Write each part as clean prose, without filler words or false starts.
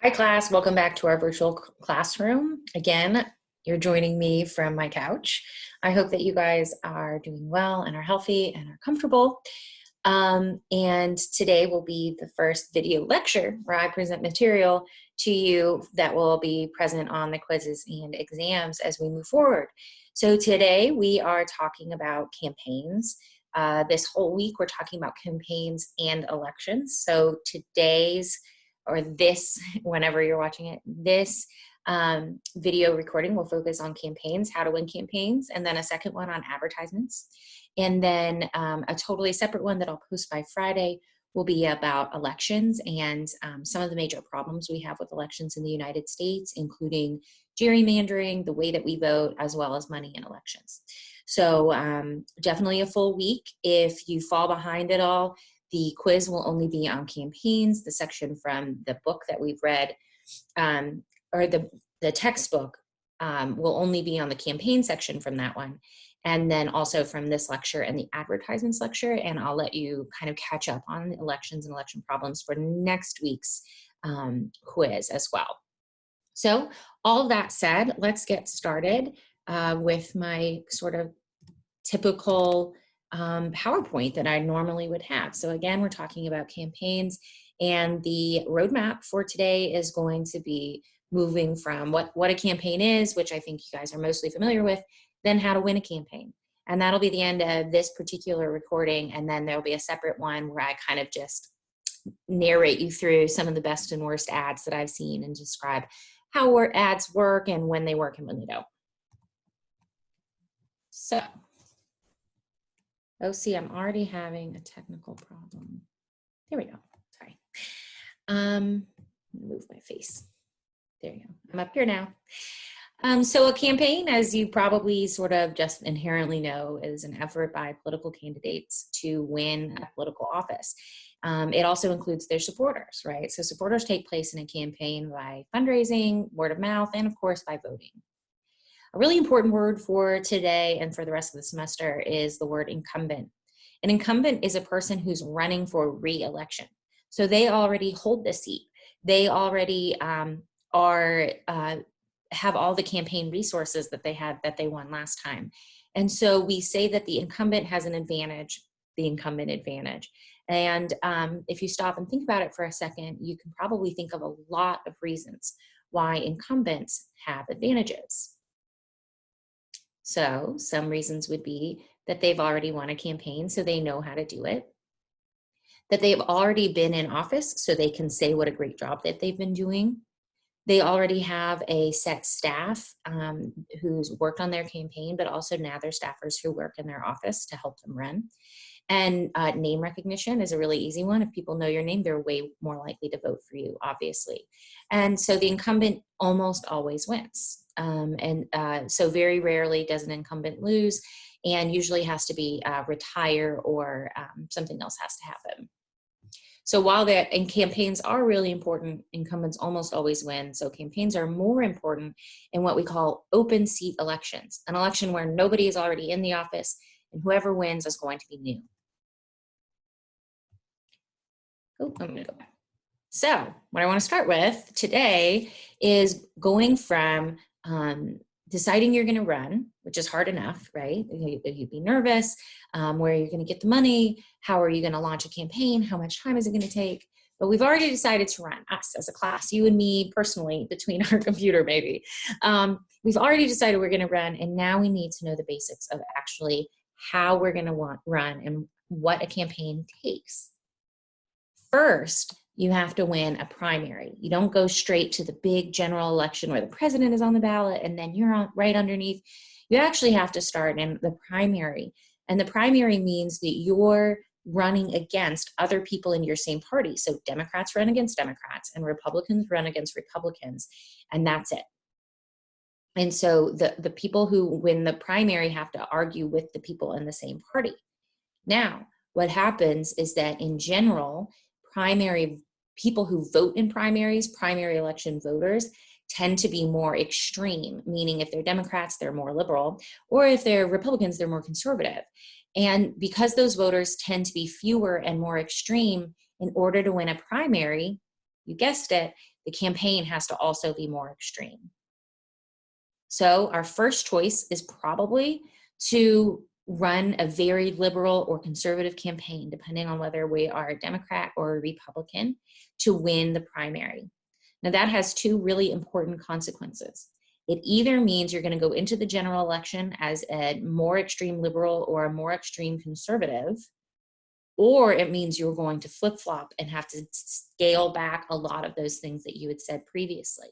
Hi class, welcome back to our virtual classroom. Again, you're joining me from my couch. I hope that you guys are doing well and are healthy and are comfortable. And today will be the first video lecture where I present material to you that will be present on the quizzes and exams as we move forward. So today we are talking about campaigns. This whole week we're talking about campaigns and elections. So today's or this, whenever you're watching it, this video recording will focus on campaigns, how to win campaigns, and then a second one on advertisements. And then a totally separate one that I'll post by Friday will be about elections and some of the major problems we have with elections in the United States, including gerrymandering, the way that we vote, as well as money in elections. So definitely a full week. If you fall behind at all, the quiz will only be on campaigns, the section from the book that we've read, or the textbook will only be on the campaign section from that one. And then also from this lecture and the advertisements lecture, and I'll let you kind of catch up on elections and election problems for next week's quiz as well. So all of that said, let's get started with my sort of typical PowerPoint that I normally would have. So again, we're talking about campaigns, and the roadmap for today is going to be moving from what a campaign is, which I think you guys are mostly familiar with, then how to win a campaign. And that'll be the end of this particular recording, and then there'll be a separate one where I kind of just narrate you through some of the best and worst ads that I've seen and describe how ads work and when they work and when they don't. So, oh, see, I'm already having a technical problem. There we go. Sorry. Move my face. There you go. I'm up here now. So a campaign, as you probably sort of just inherently know, is an effort by political candidates to win a political office. It also includes their supporters, right? So supporters take place in a campaign by fundraising, word of mouth, and of course by voting. A really important word for today and for the rest of the semester is the word incumbent. An incumbent is a person who's running for re-election. So they already hold the seat. They already have all the campaign resources that they won last time. And so we say that the incumbent has an advantage, the incumbent advantage. And if you stop and think about it for a second, you can probably think of a lot of reasons why incumbents have advantages. So some reasons would be that they've already won a campaign, so they know how to do it. That they've already been in office, so they can say what a great job that they've been doing. They already have a set staff who's worked on their campaign, but also now they're staffers who work in their office to help them run. And name recognition is a really easy one. If people know your name, they're way more likely to vote for you, obviously. And so the incumbent almost always wins. So very rarely does an incumbent lose, and usually has to be retire or something else has to happen. So while and campaigns are really important, incumbents almost always win. So campaigns are more important in what we call open seat elections, an election where nobody is already in the office and whoever wins is going to be new. Oh, I'm gonna go back. So what I want to start with today is going from deciding you're going to run, which is hard enough, right? You'd be nervous, where you're going to get the money, how are you going to launch a campaign, how much time is it going to take? But we've already decided to run, us as a class, you and me personally, between our computer maybe. We've already decided we're going to run, and now we need to know the basics of actually how we're going to run and what a campaign takes. First, you have to win a primary. You don't go straight to the big general election where the president is on the ballot and then you're right underneath. You actually have to start in the primary. And the primary means that you're running against other people in your same party. So Democrats run against Democrats and Republicans run against Republicans, and that's it. And so the people who win the primary have to argue with the people in the same party. Now, what happens is that in general, primary people who vote in primaries, primary election voters, tend to be more extreme, meaning if they're Democrats, they're more liberal, or if they're Republicans, they're more conservative. And because those voters tend to be fewer and more extreme, in order to win a primary, you guessed it, the campaign has to also be more extreme. So our first choice is probably to run a very liberal or conservative campaign, depending on whether we are a Democrat or a Republican, to win the primary. Now that has two really important consequences. It either means you're going to go into the general election as a more extreme liberal or a more extreme conservative, or it means you're going to flip-flop and have to scale back a lot of those things that you had said previously.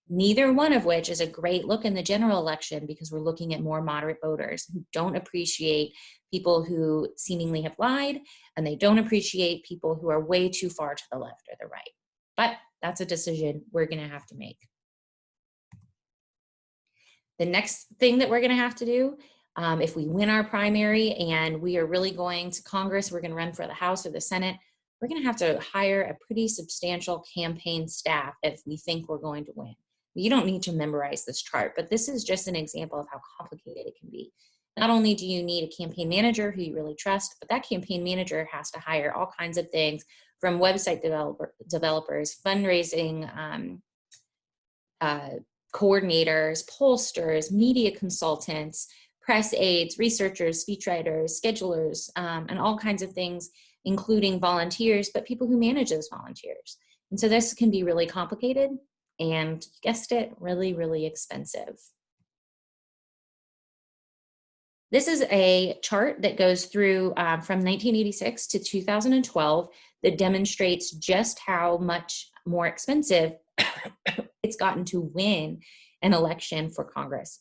Neither one of which is a great look in the general election, because we're looking at more moderate voters who don't appreciate people who seemingly have lied, and they don't appreciate people who are way too far to the left or the right. But that's a decision we're going to have to make. The next thing that we're going to have to do, if we win our primary and we are really going to Congress, we're going to run for the House or the Senate, we're going to have to hire a pretty substantial campaign staff if we think we're going to win. You don't need to memorize this chart, but this is just an example of how complicated it can be. Not only do you need a campaign manager who you really trust, but that campaign manager has to hire all kinds of things, from website developers, fundraising coordinators, pollsters, media consultants, press aides, researchers, speechwriters, schedulers, and all kinds of things, including volunteers, but people who manage those volunteers. And so this can be really complicated and, you guessed it, really, really expensive. This is a chart that goes through from 1986 to 2012 that demonstrates just how much more expensive it's gotten to win an election for Congress.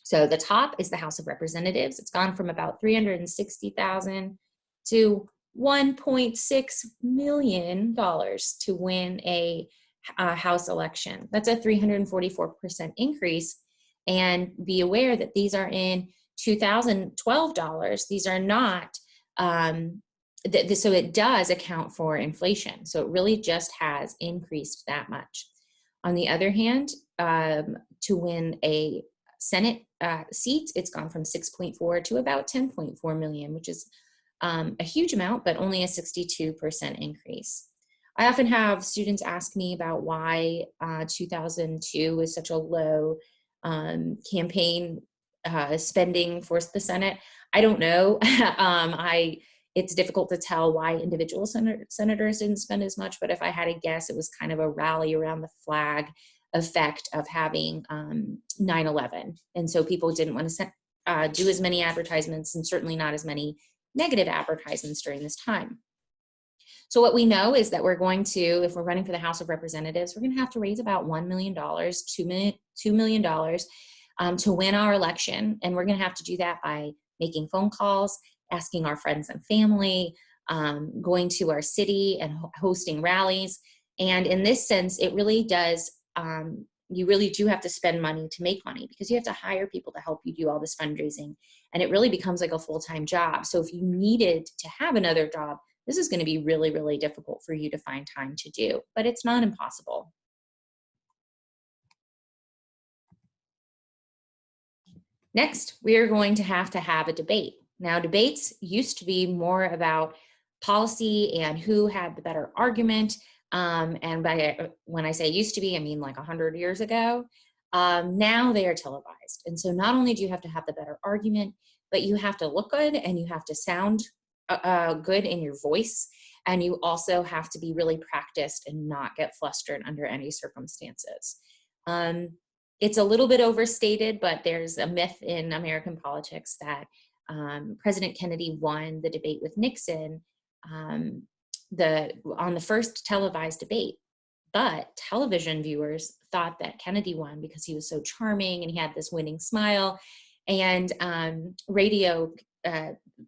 So the top is the House of Representatives. It's gone from about $360,000 to $1.6 million to win a House election. That's a 344% increase. And be aware that these are in 2012 dollars. These are not, so it does account for inflation. So it really just has increased that much. On the other hand, to win a Senate seat, it's gone from 6.4 to about 10.4 million, which is a huge amount, but only a 62% increase. I often have students ask me about why 2002 was such a low campaign spending for the Senate. I don't know. It's difficult to tell why individual senators didn't spend as much, but if I had to guess, it was kind of a rally around the flag effect of having 9/11. And so people didn't want to do as many advertisements, and certainly not as many negative advertisements during this time. So what we know is that we're going to, if we're running for the House of Representatives, we're going to have to raise about $1 million, $2 million to win our election. And we're going to have to do that by making phone calls, asking our friends and family, going to our city and hosting rallies. And in this sense, it really does, you really do have to spend money to make money, because you have to hire people to help you do all this fundraising. And it really becomes like a full-time job. So if you needed to have another job, this is going to be really, really difficult for you to find time to do, but it's not impossible. Next, we are going to have a debate. Now, debates used to be more about policy and who had the better argument. And when I say used to be, I mean like 100 years ago. Now they are televised. And so not only do you have to have the better argument, but you have to look good and you have to sound good in your voice. And you also have to be really practiced and not get flustered under any circumstances. It's a little bit overstated, but there's a myth in American politics that President Kennedy won the debate with Nixon on the first televised debate. But television viewers thought that Kennedy won because he was so charming and he had this winning smile. And radio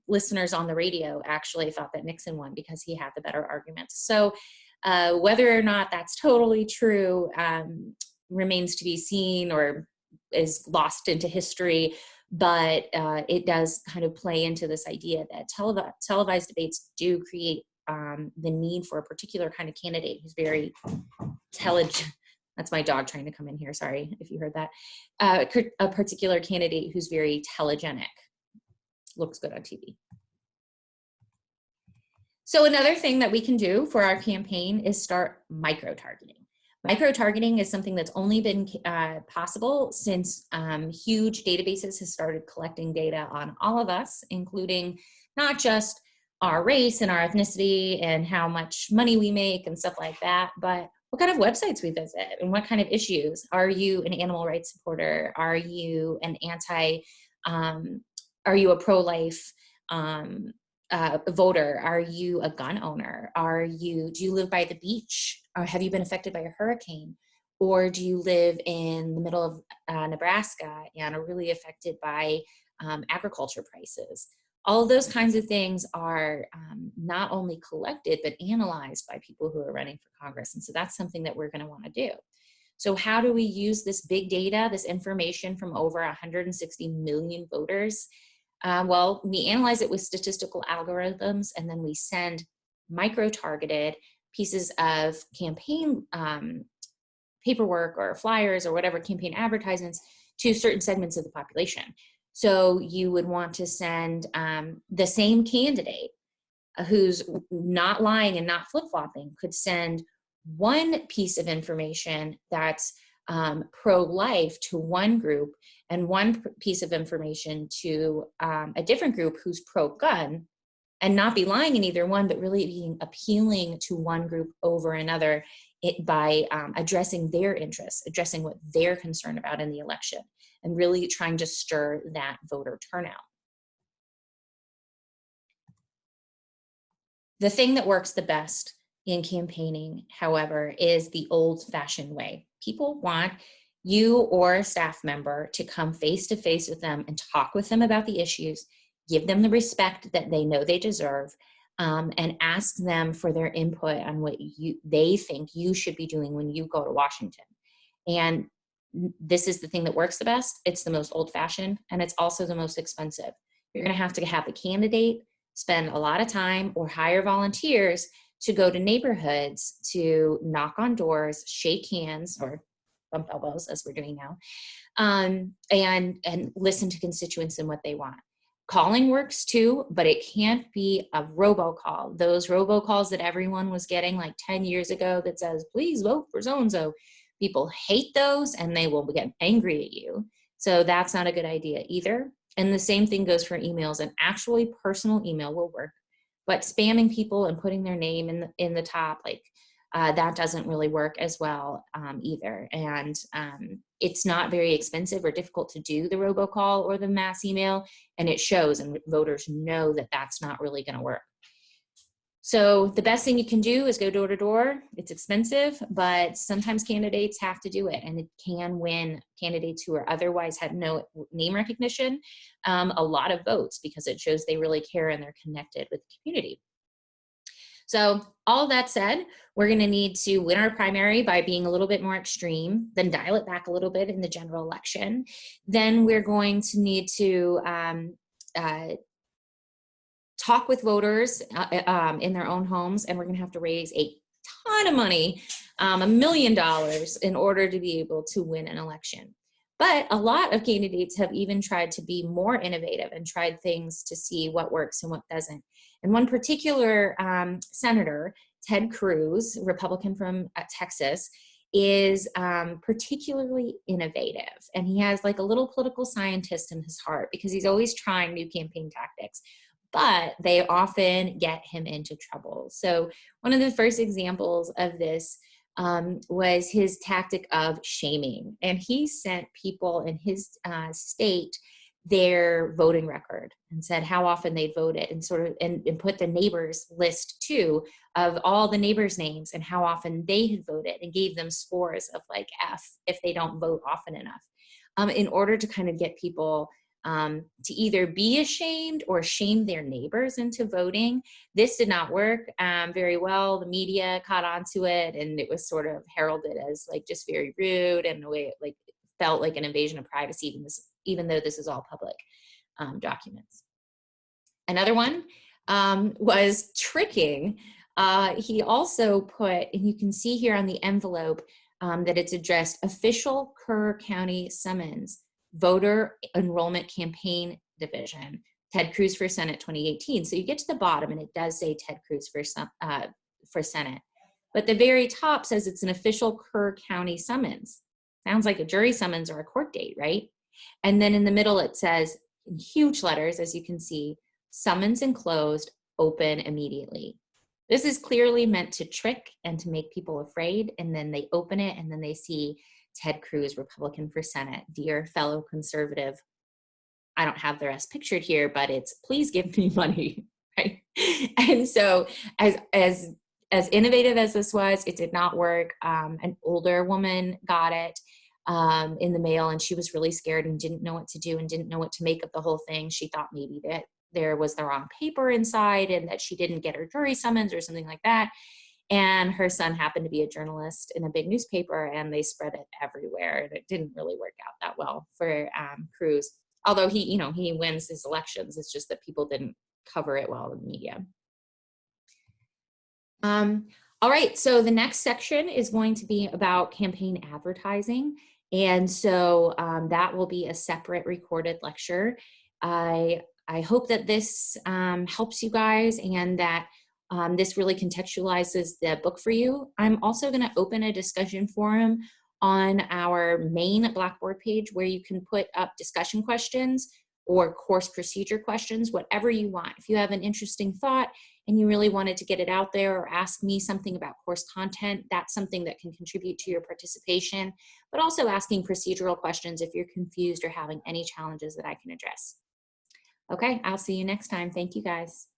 listeners on the radio actually thought that Nixon won because he had the better arguments. So whether or not that's totally true remains to be seen, or is lost into history. But it does kind of play into this idea that televised debates do create the need for a particular kind of candidate who's very intelligent. That's my dog trying to come in here. Sorry if you heard that. A particular candidate who's very telegenic. Looks good on TV. So another thing that we can do for our campaign is start micro-targeting. Micro-targeting is something that's only been possible since huge databases have started collecting data on all of us, including not just our race and our ethnicity and how much money we make and stuff like that, but what kind of websites we visit and what kind of issues. Are you an animal rights supporter? Are you an are you a pro-life voter? Are you a gun owner? Do you live by the beach? Or have you been affected by a hurricane? Or do you live in the middle of Nebraska and are really affected by agriculture prices? All of those kinds of things are not only collected, but analyzed by people who are running for Congress. And so that's something that we're going to want to do. So how do we use this big data, this information from over 160 million voters? Well, we analyze it with statistical algorithms, and then we send micro-targeted pieces of campaign paperwork or flyers or whatever campaign advertisements to certain segments of the population. So you would want to send the same candidate who's not lying and not flip-flopping could send one piece of information that's pro-life to one group and one piece of information to a different group who's pro-gun, and not be lying in either one, but really being appealing to one group over another by addressing their interests, addressing what they're concerned about in the election, and really trying to stir that voter turnout. The thing that works the best in campaigning, however, is the old-fashioned way. People want you or a staff member to come face-to-face with them and talk with them about the issues, give them the respect that they know they deserve, and ask them for their input on what they think you should be doing when you go to Washington. And this is the thing that works the best. It's the most old-fashioned, and it's also the most expensive. You're going to have the candidate spend a lot of time or hire volunteers to go to neighborhoods to knock on doors, shake hands, or bump elbows, as we're doing now, and listen to constituents and what they want. Calling works too, but it can't be a robocall. Those robocalls that everyone was getting like 10 years ago that says, please vote for so-and-so. People hate those and they will get angry at you. So that's not a good idea either. And the same thing goes for emails. An actually personal email will work, but spamming people and putting their name in the top, that doesn't really work as well either. And it's not very expensive or difficult to do the robocall or the mass email, and it shows, and voters know that that's not really going to work. So the best thing you can do is go door to door. It's expensive, but sometimes candidates have to do it, and it can win candidates who are otherwise had no name recognition a lot of votes, because it shows they really care and they're connected with the community. So all that said, we're going to need to win our primary by being a little bit more extreme, then dial it back a little bit in the general election. Then we're going to need to talk with voters in their own homes, and we're going to have to raise a ton of money, $1 million, in order to be able to win an election. But a lot of candidates have even tried to be more innovative and tried things to see what works and what doesn't. And one particular senator, Ted Cruz, Republican from Texas, is particularly innovative. And he has like a little political scientist in his heart, because he's always trying new campaign tactics, but they often get him into trouble. So one of the first examples of this was his tactic of shaming. And he sent people in his state their voting record and said how often they voted, and and put the neighbors list too of all the neighbors' names and how often they had voted, and gave them scores of like F if they don't vote often enough, in order to kind of get people to either be ashamed or shame their neighbors into voting. This did not work very well. The media caught on to it, and it was sort of heralded as like just very rude, and the way it like felt like an invasion of privacy, even though this is all public documents. Another one was tricking. He also put, and you can see here on the envelope that it's addressed, Official Kerr County Summons, Voter Enrollment Campaign Division, Ted Cruz for Senate 2018. So you get to the bottom and it does say Ted Cruz for Senate. But the very top says it's an official Kerr County summons. Sounds like a jury summons or a court date, right? And then in the middle it says, in huge letters, as you can see, summons enclosed, open immediately. This is clearly meant to trick and to make people afraid, and then they open it and then they see Ted Cruz, Republican for Senate, dear fellow conservative. I don't have the rest pictured here, but it's please give me money, right? And so as innovative as this was, it did not work. An older woman got it in the mail, and she was really scared and didn't know what to do and didn't know what to make of the whole thing. She thought maybe that there was the wrong paper inside and that she didn't get her jury summons or something like that. And her son happened to be a journalist in a big newspaper, and they spread it everywhere. And it didn't really work out that well for Cruz. Although he wins his elections. It's just that people didn't cover it well in the media. All right, so the next section is going to be about campaign advertising. And so that will be a separate recorded lecture. I hope that this helps you guys and that this really contextualizes the book for you. I'm also going to open a discussion forum on our main Blackboard page where you can put up discussion questions or course procedure questions, whatever you want. If you have an interesting thought and you really wanted to get it out there or ask me something about course content, that's something that can contribute to your participation, but also asking procedural questions if you're confused or having any challenges that I can address. Okay, I'll see you next time. Thank you guys.